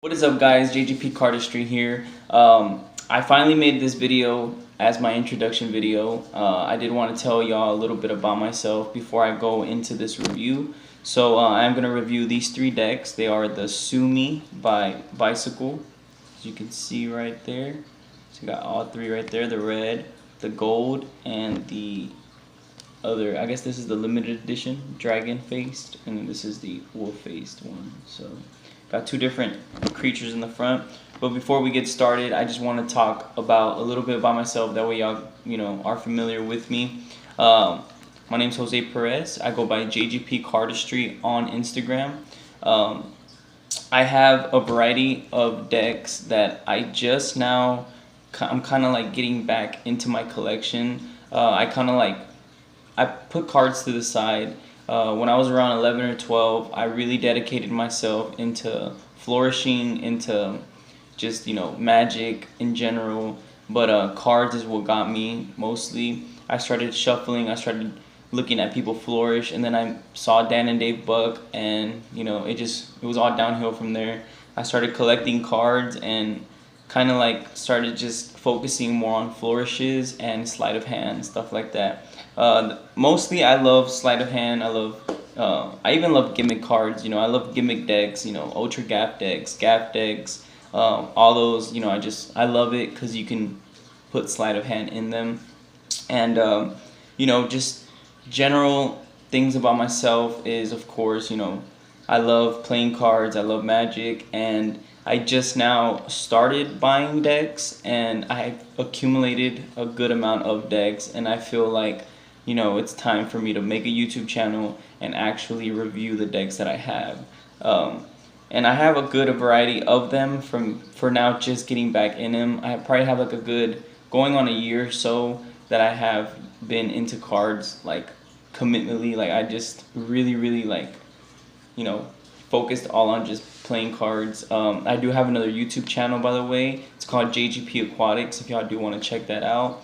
What is up, guys? JGP Cardistry here. I finally made this video as my introduction video. I did want to tell y'all a little bit about myself before I go into this review. So I'm going to review these three decks. They are the Sue Me by Bicycle, as you can see right there. So you got all three right there, the red, the gold, and the other, I guess this is the limited edition dragon faced, and then this is the wolf faced one. So got two different creatures in the front. But before we get started, I just want to talk about a little bit about myself. That way y'all are familiar with me. My name's Jose Perez. I go by JGP Cardistry on Instagram. I have a variety of decks that I'm kind of like getting back into my collection. I put cards to the side. When I was around 11 or 12, I really dedicated myself into flourishing, into just, magic in general. But cards is what got me mostly. I started shuffling, I started looking at people flourish, and then I saw Dan and Dave Buck, and, it was all downhill from there. I started collecting cards and kind of like started just focusing more on flourishes and sleight of hand, stuff like that. Mostly I love sleight of hand. I even love gimmick cards. I love gimmick decks, ultra gaff decks, all those, I love it because you can put sleight of hand in them. And just general things about myself is, of course, I love playing cards, I love magic, and I just now started buying decks, and I've accumulated a good amount of decks, and I feel like, it's time for me to make a YouTube channel and actually review the decks that I have. And I have a good variety of them for now, just getting back in them. I probably have like a good, going on a year or so that I have been into cards, like commitmently. Like I just really like, focused all on just playing cards. I do have another YouTube channel, by the way. It's called JGP Aquatics, if y'all do want to check that out.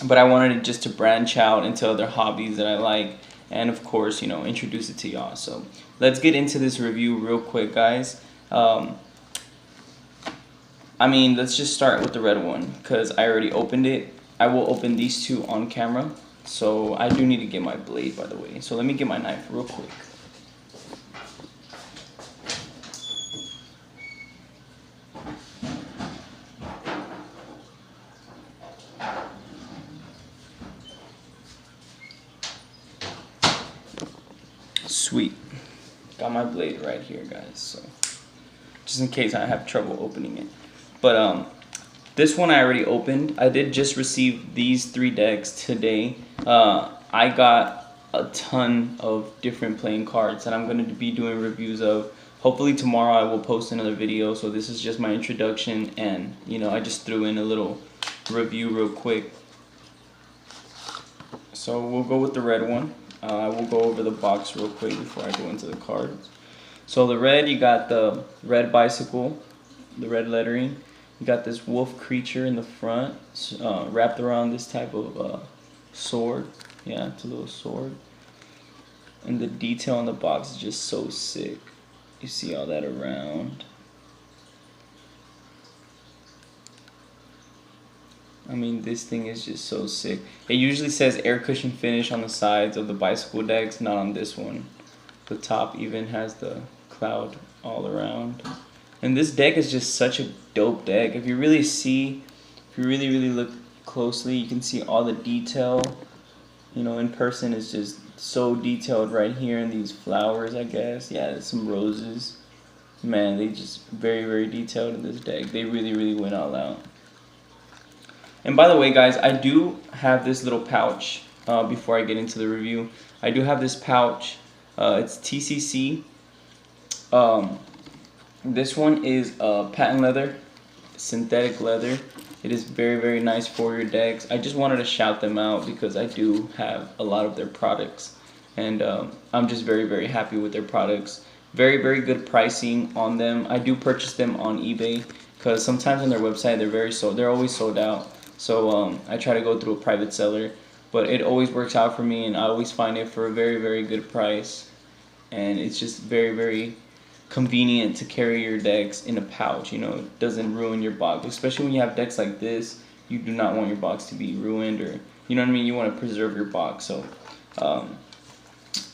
But I wanted just to branch out into other hobbies that I like, and of course, introduce it to y'all. So let's get into this review real quick, guys. Let's just start with the red one, because I already opened it. I will open these two on camera. So I do need to get my blade, by the way. So let me get my knife real quick. Sweet. Got my blade right here, guys, so just in case I have trouble opening it. But this one I already opened. I did just receive these three decks today. I got a ton of different playing cards that I'm going to be doing reviews of. Hopefully tomorrow I will post another video. So this is just my introduction, and I just threw in a little review real quick. So we'll go with the red one. I will go over the box real quick before I go into the cards. So the red, you got the red bicycle, the red lettering. You got this wolf creature in the front, wrapped around this type of sword. Yeah, it's a little sword. And the detail on the box is just so sick. You see all that around. This thing is just so sick. It usually says air cushion finish on the sides of the bicycle decks, not on this one. The top even has the cloud all around. And this deck is just such a dope deck. If you really look closely, you can see all the detail. In person it's just so detailed right here in these flowers, I guess. Yeah, there's some roses. Man, they just very detailed in this deck. They really went all out. And by the way, guys, I do have this little pouch before I get into the review. I do have this pouch. It's TCC. This one is patent leather, synthetic leather. It is very nice for your decks. I just wanted to shout them out because I do have a lot of their products. And I'm just very happy with their products. Very good pricing on them. I do purchase them on eBay because sometimes on their website they're always sold out. So I try to go through a private seller, but it always works out for me, and I always find it for a very good price. And it's just very convenient to carry your decks in a pouch. You know, it doesn't ruin your box, especially when you have decks like this. You do not want your box to be ruined, or you know what I mean. You want to preserve your box, so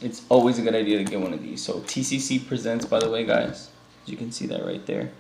it's always a good idea to get one of these. So TCC presents, by the way, guys. You can see that right there.